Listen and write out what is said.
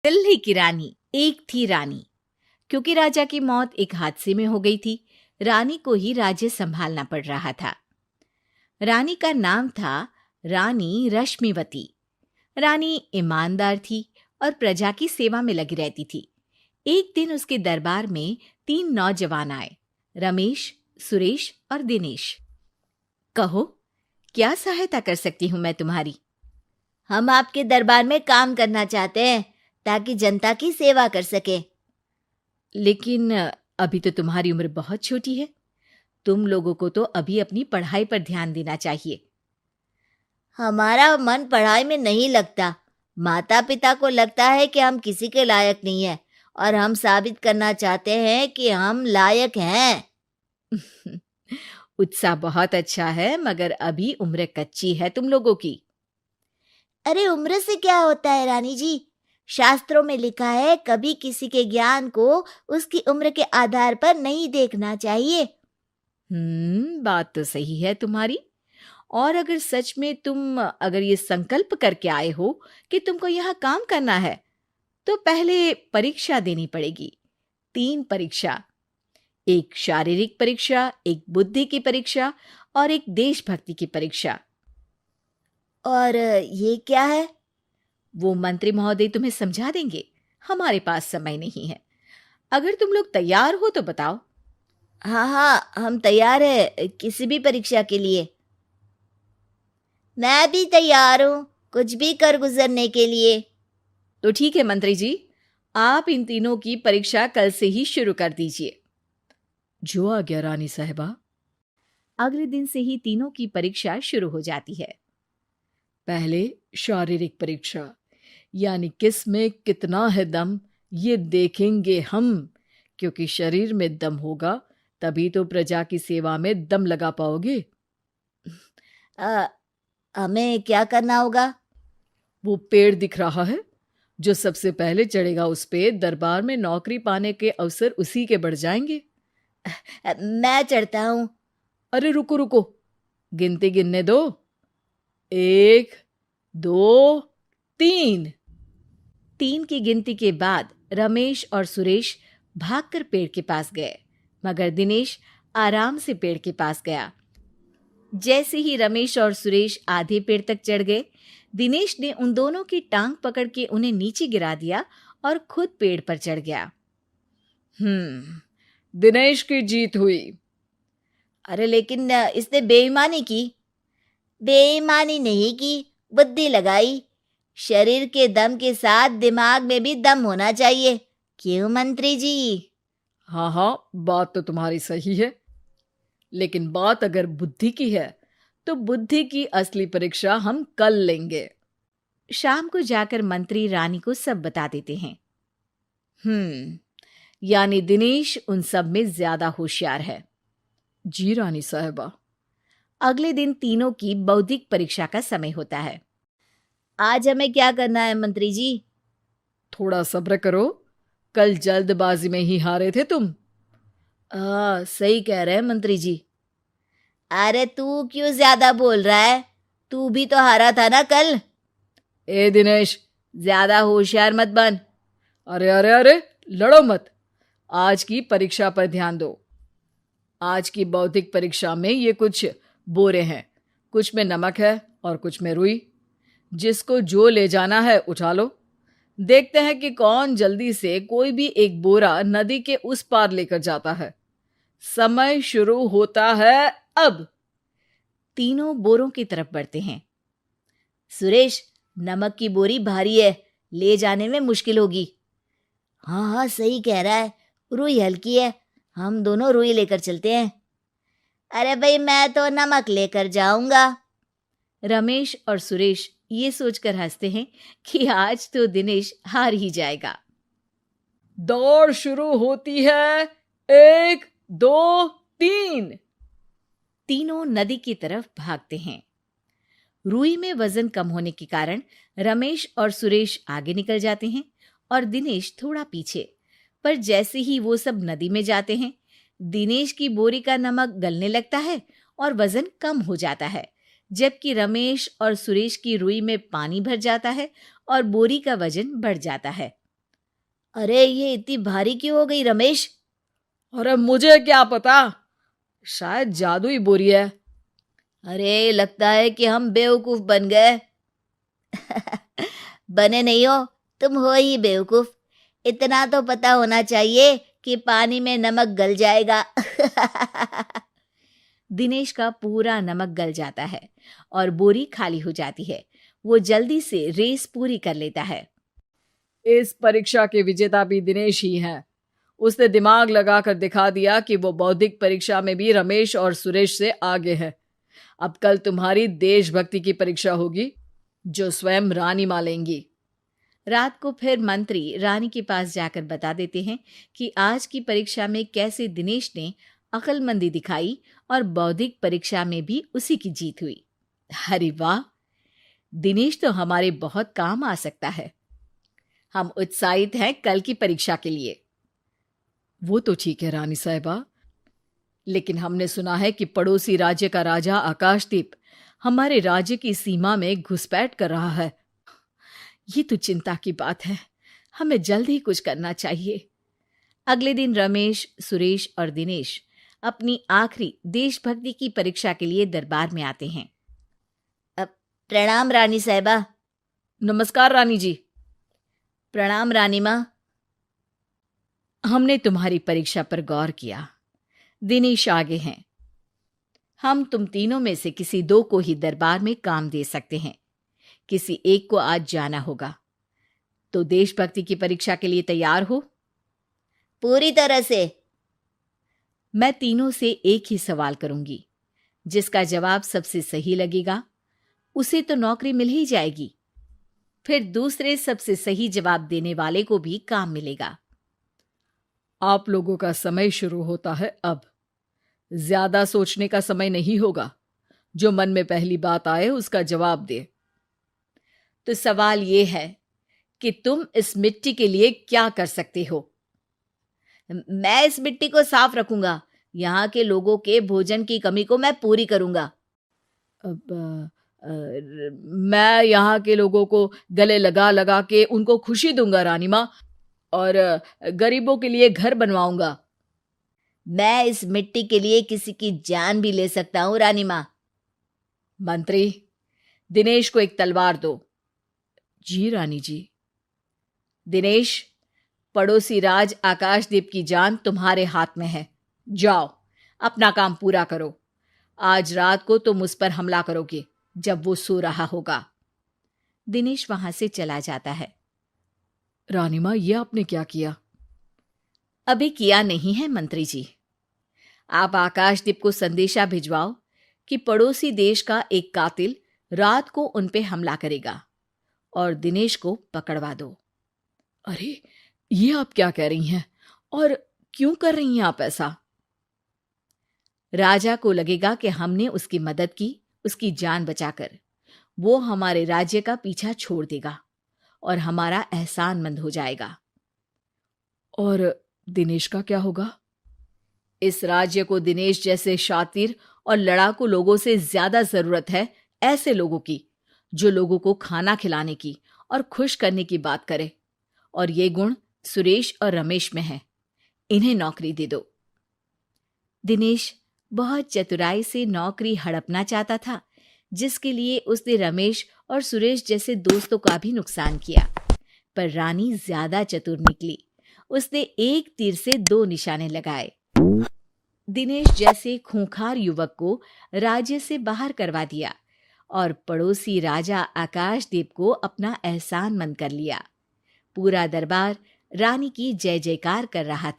दिल्ली की रानी। एक थी रानी। क्योंकि राजा की मौत एक हादसे में हो गई थी, रानी को ही राज्य संभालना पड़ रहा था। रानी का नाम था रानी रश्मिवती। रानी ईमानदार थी और प्रजा की सेवा में लगी रहती थी। एक दिन उसके दरबार में 3 नौजवान आए, रमेश, सुरेश और दिनेश। कहो, क्या सहायता कर सकती हूँ मैं तुम्हारी? हम आपके दरबार में काम करना चाहते हैं ताकि जनता की सेवा कर सके। लेकिन अभी तो तुम्हारी उम्र बहुत छोटी है। तुम लोगों को तो अभी अपनी पढ़ाई पर ध्यान देना चाहिए। हमारा मन पढ़ाई में नहीं लगता। माता पिता को लगता है कि हम किसी के लायक नहीं है और हम साबित करना चाहते हैं कि हम लायक हैं। उत्साह बहुत अच्छा है, मगर अभी उम्र कच्ची है तुम लोगों की। अरे उम्र से क्या होता है रानी जी? शास्त्रों में लिखा है कभी किसी के ज्ञान को उसकी उम्र के आधार पर नहीं देखना चाहिए। बात तो सही है तुम्हारी। और अगर सच में तुम अगर ये संकल्प करके आए हो कि तुमको यहाँ काम करना है, तो पहले परीक्षा देनी पड़ेगी। 3 परीक्षा, एक शारीरिक परीक्षा, एक बुद्धि की परीक्षा और एक देशभक्ति की परीक्षा। और ये क्या है? वो मंत्री महोदय तुम्हें समझा देंगे। हमारे पास समय नहीं है। अगर तुम लोग तैयार हो तो बताओ। हाँ हाँ, हम तैयार है किसी भी परीक्षा के लिए। मैं भी तैयार हूँ कुछ भी कर गुजरने के लिए। तो ठीक है मंत्री जी, आप इन तीनों की परीक्षा कल से ही शुरू कर दीजिए। जो आ गया रानी साहिबा। अगले दिन से ही तीनों की परीक्षा शुरू हो जाती है। पहले शारीरिक परीक्षा, यानी किस में कितना है दम, ये देखेंगे हम। क्योंकि शरीर में दम होगा तभी तो प्रजा की सेवा में दम लगा पाओगे। हमें क्या करना होगा? वो पेड़ दिख रहा है, जो सबसे पहले चढ़ेगा उस पे दरबार में नौकरी पाने के अवसर उसी के बढ़ जाएंगे। मैं चढ़ता हूँ। अरे रुको रुको, गिनती गिनने दो। 1, 2, 3। 3 की गिनती के बाद रमेश और सुरेश भागकर पेड़ के पास गए, मगर दिनेश आराम से पेड़ के पास गया। जैसे ही रमेश और सुरेश आधे पेड़ तक चढ़ गए, दिनेश ने उन दोनों की टांग पकड़ के उन्हें नीचे गिरा दिया और खुद पेड़ पर चढ़ गया। दिनेश की जीत हुई। अरे लेकिन इसने बेईमानी की। बेईमानी नहीं की, बुद्धि लगाई। शरीर के दम के साथ दिमाग में भी दम होना चाहिए। क्यों मंत्री जी? हाँ हाँ, बात तो तुम्हारी सही है, लेकिन बात अगर बुद्धि की है तो बुद्धि की असली परीक्षा हम कल लेंगे। शाम को जाकर मंत्री रानी को सब बता देते हैं। यानी दिनेश उन सब में ज्यादा होशियार है। जी रानी साहिबा। अगले दिन तीनों की बौद्धिक परीक्षा का समय होता है। आज हमें क्या करना है मंत्री जी? थोड़ा सब्र करो, कल जल्दबाजी में ही हारे थे तुम। सही कह रहे हैं मंत्री जी। अरे तू क्यों ज्यादा बोल रहा है? तू भी तो हारा था ना कल। ए दिनेश, ज्यादा होशियार मत बन। अरे अरे अरे, लड़ो मत। आज की परीक्षा पर ध्यान दो। आज की बौद्धिक परीक्षा में ये कुछ बोरे हैं, कुछ में नमक है और कुछ में रुई। जिसको जो ले जाना है उठा लो। देखते हैं कि कौन जल्दी से कोई भी एक बोरा नदी के उस पार लेकर जाता है। समय शुरू होता है अब। तीनों बोरों की तरफ बढ़ते हैं। सुरेश, नमक की बोरी भारी है, ले जाने में मुश्किल होगी। हाँ हाँ, सही कह रहा है, रुई हल्की है, हम दोनों रुई लेकर चलते हैं। अरे भाई, मैं तो नमक लेकर जाऊंगा। रमेश और सुरेश ये सोचकर हंसते हैं कि आज तो दिनेश हार ही जाएगा। दौड़ शुरू होती है। 1, 2, 3। तीनों नदी की तरफ भागते हैं। रुई में वजन कम होने के कारण रमेश और सुरेश आगे निकल जाते हैं और दिनेश थोड़ा पीछे। पर जैसे ही वो सब नदी में जाते हैं, दिनेश की बोरी का नमक गलने लगता है और वजन कम हो जाता है, जबकि रमेश और सुरेश की रुई में पानी भर जाता है और बोरी का वजन बढ़ जाता है। अरे ये इतनी भारी क्यों हो गई रमेश? अरे मुझे क्या पता, शायद जादुई बोरी है। अरे लगता है कि हम बेवकूफ बन गए। बने नहीं हो, तुम हो ही बेवकूफ। इतना तो पता होना चाहिए कि पानी में नमक गल जाएगा। दिनेश का पूरा नमक गल जाता है और बोरी खाली हो जाती है। वो जल्दी से रेस पूरी कर लेता है। इस परीक्षा के विजेता भी दिनेश ही हैं। उसने दिमाग लगाकर दिखा दिया कि वो बौद्धिक परीक्षा में भी रमेश और सुरेश से आगे है। अब कल तुम्हारी देशभक्ति की परीक्षा होगी, जो स्वयं रानी मां लेंगी। रात को फिर मंत्री रानी के पास जाकर बता देते हैं कि आज की परीक्षा में कैसे दिनेश ने अक्लमंदी दिखाई और बौद्धिक परीक्षा में भी उसी की जीत हुई। अरे वाह, दिनेश तो हमारे बहुत काम आ सकता है। हम उत्साहित हैं कल की परीक्षा के लिए। वो तो ठीक है रानी साहिबा, लेकिन हमने सुना है कि पड़ोसी राज्य का राजा आकाशदीप हमारे राज्य की सीमा में घुसपैठ कर रहा है। ये तो चिंता की बात है। हमें जल्द ही कुछ करना चाहिए। अगले दिन रमेश, सुरेश और दिनेश अपनी आखिरी देशभक्ति की परीक्षा के लिए दरबार में आते हैं। प्रणाम रानी साहिबा। नमस्कार रानी जी। प्रणाम रानी माँ। हमने तुम्हारी परीक्षा पर गौर किया। दिनेश आगे हैं। हम तुम तीनों में से किसी दो को ही दरबार में काम दे सकते हैं। किसी एक को आज जाना होगा। तो देशभक्ति की परीक्षा के लिए तैयार हो? पूरी तरह से। मैं तीनों से एक ही सवाल करूंगी। जिसका जवाब सबसे सही लगेगा उसे तो नौकरी मिल ही जाएगी। फिर दूसरे सबसे सही जवाब देने वाले को भी काम मिलेगा। आप लोगों का समय शुरू होता है अब। ज्यादा सोचने का समय नहीं होगा। जो मन में पहली बात आए उसका जवाब दे। तो सवाल यह है कि तुम इस मिट्टी के लिए क्या कर सकते हो? मैं इस मिट्टी को साफ रखूंगा। यहाँ के लोगों के भोजन की कमी को मैं पूरी करूंगा। मैं यहाँ के लोगों को गले लगा लगा के उनको खुशी दूंगा रानी माँ, और गरीबों के लिए घर बनवाऊंगा। मैं इस मिट्टी के लिए किसी की जान भी ले सकता हूँ रानी माँ। मंत्री, दिनेश को एक तलवार दो। जी रानी जी। दिनेश, पड़ोसी राज आकाशदीप की जान तुम्हारे हाथ में है। जाओ, अपना काम पूरा करो। आज रात को तुम उस पर हमला करोगे जब वो सो रहा होगा। दिनेश वहां से चला जाता है। रानी मां, ये आपने क्या किया? अभी किया नहीं है मंत्री जी। आप आकाशदीप को संदेशा भिजवाओ कि पड़ोसी देश का एक कातिल रात को उन पे हमला करेगा और दिनेश को पकड़वा दो। अरे, ये आप क्या कह रही हैं? और क्यों कर रही हैं आप ऐसा? राजा को लगेगा कि हमने उसकी मदद की, उसकी जान बचाकर। वो हमारे राज्य का पीछा छोड़ देगा और हमारा एहसानमंद हो जाएगा। और दिनेश का क्या होगा? इस राज्य को दिनेश जैसे शातिर और लड़ाकू लोगों से ज्यादा जरूरत है, ऐसे लोगों की जो लोगों को खाना खिलाने की और खुश करने की बात करे। और ये गुण सुरेश और रमेश में है। इन्हें नौकरी दे दो। दिनेश बहुत चतुराई से नौकरी हड़पना चाहता था, जिसके लिए उसने रमेश और सुरेश जैसे दोस्तों का भी नुकसान किया। पर रानी ज्यादा चतुर निकली। उसने एक तीर से दो निशाने लगाए। दिनेश जैसे खूंखार युवक को राज्य से बाहर करवा दिया और पड़ोसी राजा आकाशदीप को अपना एहसानमंद कर लिया। पूरा दरबार रानी की जय जयकार कर रहा था।